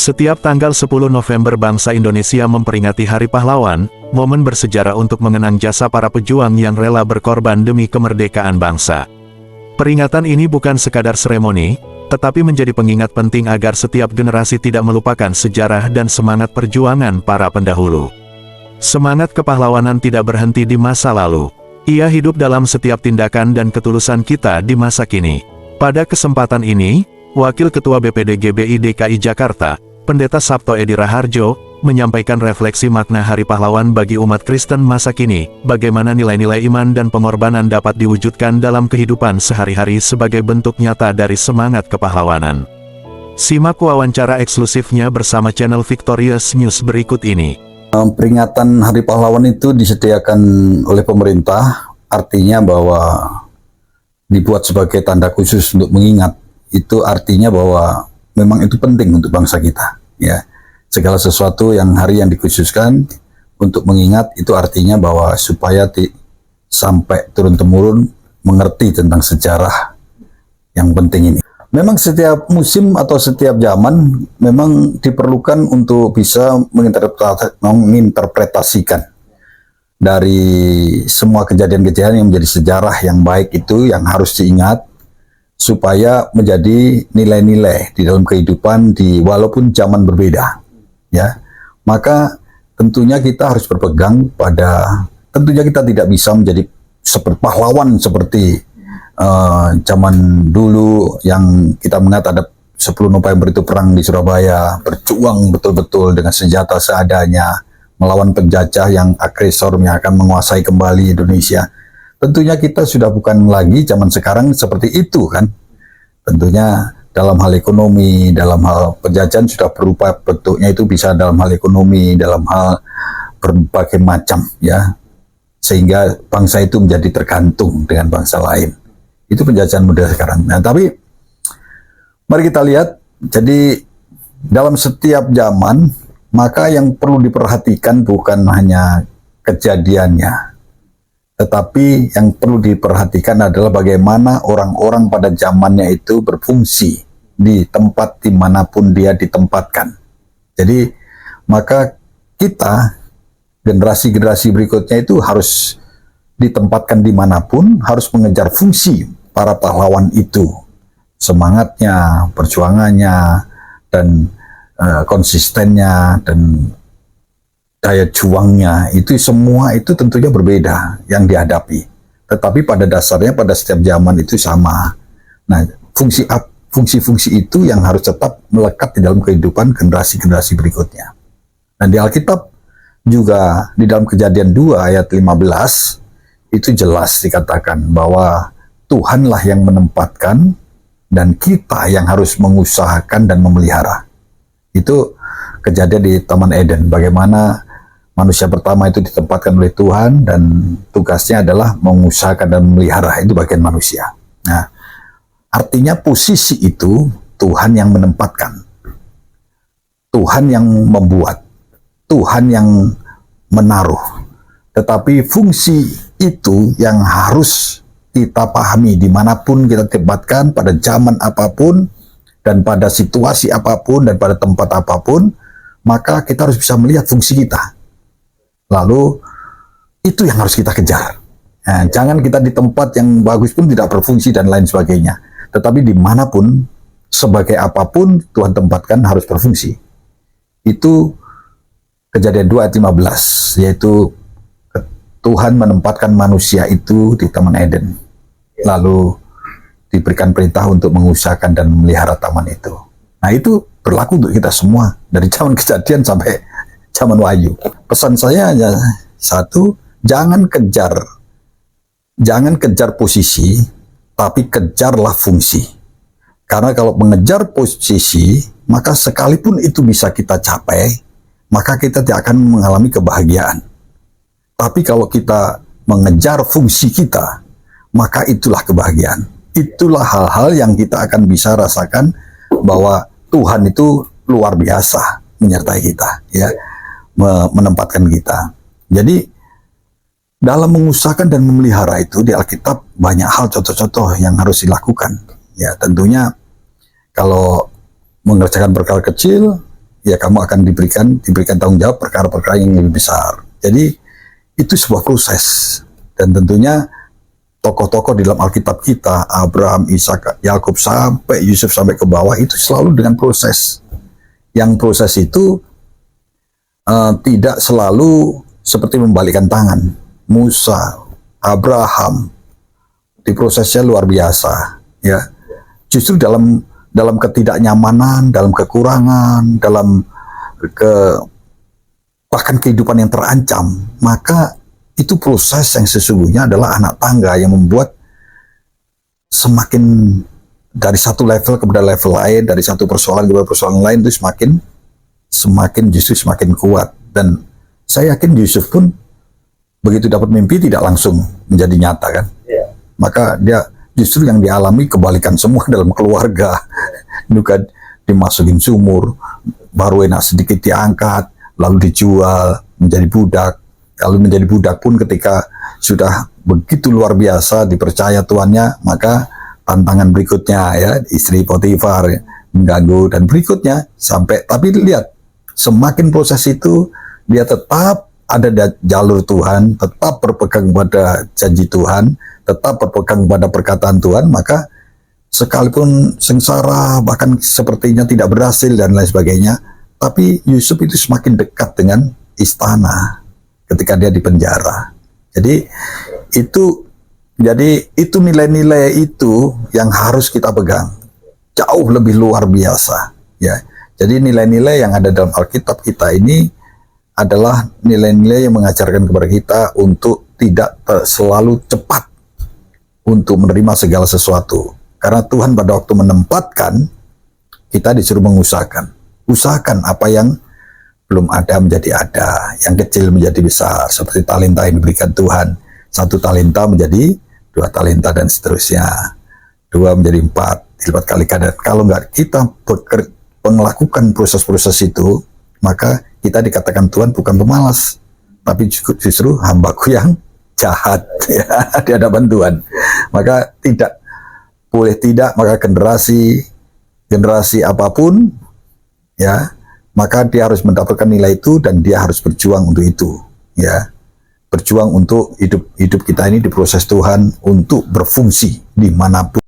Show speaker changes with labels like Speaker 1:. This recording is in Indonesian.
Speaker 1: Setiap tanggal 10 November bangsa Indonesia memperingati Hari Pahlawan, momen bersejarah untuk mengenang jasa para pejuang yang rela berkorban demi kemerdekaan bangsa. Peringatan ini bukan sekadar seremoni, tetapi menjadi pengingat penting agar setiap generasi tidak melupakan sejarah dan semangat perjuangan para pendahulu. Semangat kepahlawanan tidak berhenti di masa lalu. Ia hidup dalam setiap tindakan dan ketulusan kita di masa kini. Pada kesempatan ini, Wakil Ketua BPD GBI DKI Jakarta, Pendeta Sabto Edi Raharjo, menyampaikan refleksi makna Hari Pahlawan bagi umat Kristen masa kini, bagaimana nilai-nilai iman dan pengorbanan dapat diwujudkan dalam kehidupan sehari-hari sebagai bentuk nyata dari semangat kepahlawanan. Simak wawancara eksklusifnya bersama channel Victorious News berikut ini.
Speaker 2: Peringatan Hari Pahlawan itu disediakan oleh pemerintah, artinya bahwa dibuat sebagai tanda khusus untuk mengingat. Itu artinya bahwa memang itu penting untuk bangsa kita, ya. Segala sesuatu yang hari yang dikhususkan untuk mengingat itu artinya bahwa supaya sampai turun-temurun mengerti tentang sejarah yang penting ini. Memang setiap musim atau setiap zaman memang diperlukan untuk bisa menginterpretasikan dari semua kejadian-kejadian yang menjadi sejarah yang baik itu yang harus diingat, supaya menjadi nilai-nilai di dalam kehidupan walaupun zaman berbeda, ya. Maka tentunya kita harus berpegang pada, tentunya kita tidak bisa menjadi seperti pahlawan seperti zaman dulu yang kita mengingat ada 10 November itu perang di Surabaya, berjuang betul-betul dengan senjata seadanya melawan penjajah yang agresor yang akan menguasai kembali Indonesia. Tentunya kita sudah bukan lagi zaman sekarang seperti itu, kan. Tentunya dalam hal ekonomi, dalam hal penjajahan sudah berubah bentuknya, itu bisa dalam hal ekonomi, dalam hal berbagai macam, ya. Sehingga bangsa itu menjadi tergantung dengan bangsa lain. Itu penjajahan modern sekarang. Nah, tapi mari kita lihat, jadi dalam setiap zaman, maka yang perlu diperhatikan bukan hanya kejadiannya, tetapi yang perlu diperhatikan adalah bagaimana orang-orang pada zamannya itu berfungsi di tempat dimanapun dia ditempatkan. Jadi, maka kita, generasi-generasi berikutnya itu harus ditempatkan dimanapun, harus mengejar fungsi para pahlawan itu. Semangatnya, perjuangannya, dan konsistennya, dan daya juangnya, itu semua itu tentunya berbeda yang dihadapi. Tetapi pada dasarnya pada setiap zaman itu sama. Nah, fungsi-fungsi itu yang harus tetap melekat di dalam kehidupan generasi-generasi berikutnya. Dan di Alkitab juga di dalam Kejadian 2 ayat 15 itu jelas dikatakan bahwa Tuhanlah yang menempatkan dan kita yang harus mengusahakan dan memelihara. Itu kejadian di Taman Eden, bagaimana manusia pertama itu ditempatkan oleh Tuhan dan tugasnya adalah mengusahakan dan memelihara, itu bagian manusia. Nah, artinya posisi itu Tuhan yang menempatkan, Tuhan yang membuat, Tuhan yang menaruh. Tetapi fungsi itu yang harus kita pahami dimanapun kita tempatkan, pada zaman apapun, dan pada situasi apapun, dan pada tempat apapun, maka kita harus bisa melihat fungsi kita. Lalu, itu yang harus kita kejar. Nah, jangan kita di tempat yang bagus pun tidak berfungsi dan lain sebagainya. Tetapi dimanapun, sebagai apapun Tuhan tempatkan harus berfungsi. Itu Kejadian 2 ayat 15, yaitu Tuhan menempatkan manusia itu di Taman Eden. Lalu diberikan perintah untuk mengusahakan dan memelihara taman itu. Nah, itu berlaku untuk kita semua, dari zaman Kejadian sampai zaman Wahyu. Pesan saya hanya satu, jangan kejar posisi, tapi kejarlah fungsi. Karena kalau mengejar posisi, maka sekalipun itu bisa kita capai, maka kita tidak akan mengalami kebahagiaan. Tapi kalau kita mengejar fungsi kita, maka itulah kebahagiaan. Itulah hal-hal yang kita akan bisa rasakan bahwa Tuhan itu luar biasa menyertai kita, ya, menempatkan kita. Jadi dalam mengusahakan dan memelihara itu di Alkitab banyak hal contoh-contoh yang harus dilakukan. Ya, tentunya kalau mengerjakan perkara kecil, ya kamu akan diberikan tanggung jawab perkara-perkara yang lebih besar. Jadi itu sebuah proses, dan tentunya tokoh-tokoh di dalam Alkitab kita, Abraham, Ishak, Yakub sampai Yusuf sampai ke bawah, itu selalu dengan proses. Yang proses itu tidak selalu seperti membalikkan tangan. Musa, Abraham, di prosesnya luar biasa, ya. Justru dalam ketidaknyamanan, dalam kekurangan, bahkan kehidupan yang terancam, maka itu proses yang sesungguhnya adalah anak tangga yang membuat semakin dari satu level kepada level lain, dari satu persoalan kepada persoalan lain, itu justru semakin kuat. Dan saya yakin Yusuf pun begitu dapat mimpi tidak langsung menjadi nyata kan. Maka dia justru yang dialami kebalikan semua dalam keluarga. Juga dimasukin sumur, baru enak sedikit diangkat, lalu dijual menjadi budak. Lalu menjadi budak pun ketika sudah begitu luar biasa dipercaya tuannya, maka tantangan berikutnya ya istri Potifar ya, mengganggu, dan berikutnya sampai, tapi lihat semakin proses itu dia tetap ada jalur Tuhan, tetap berpegang pada janji Tuhan, tetap berpegang pada perkataan Tuhan, maka sekalipun sengsara bahkan sepertinya tidak berhasil dan lain sebagainya, tapi Yusuf itu semakin dekat dengan istana ketika dia di penjara. Jadi itu nilai-nilai itu yang harus kita pegang, jauh lebih luar biasa ya. Jadi nilai-nilai yang ada dalam Alkitab kita ini adalah nilai-nilai yang mengajarkan kepada kita untuk tidak selalu cepat untuk menerima segala sesuatu. Karena Tuhan pada waktu menempatkan, kita disuruh usahakan apa yang belum ada menjadi ada, yang kecil menjadi besar, seperti talenta yang diberikan Tuhan. 1 talenta menjadi 2 talenta dan seterusnya. 2 menjadi 4, dilipat kalikan. Dan kalau nggak kita melakukan proses-proses itu, maka kita dikatakan Tuhan bukan pemalas, tapi justru hambaku yang jahat ya, di hadapan Tuhan. Maka maka generasi apapun ya, maka dia harus mendapatkan nilai itu dan dia harus berjuang untuk itu ya. Berjuang untuk hidup kita ini diproses Tuhan untuk berfungsi dimanapun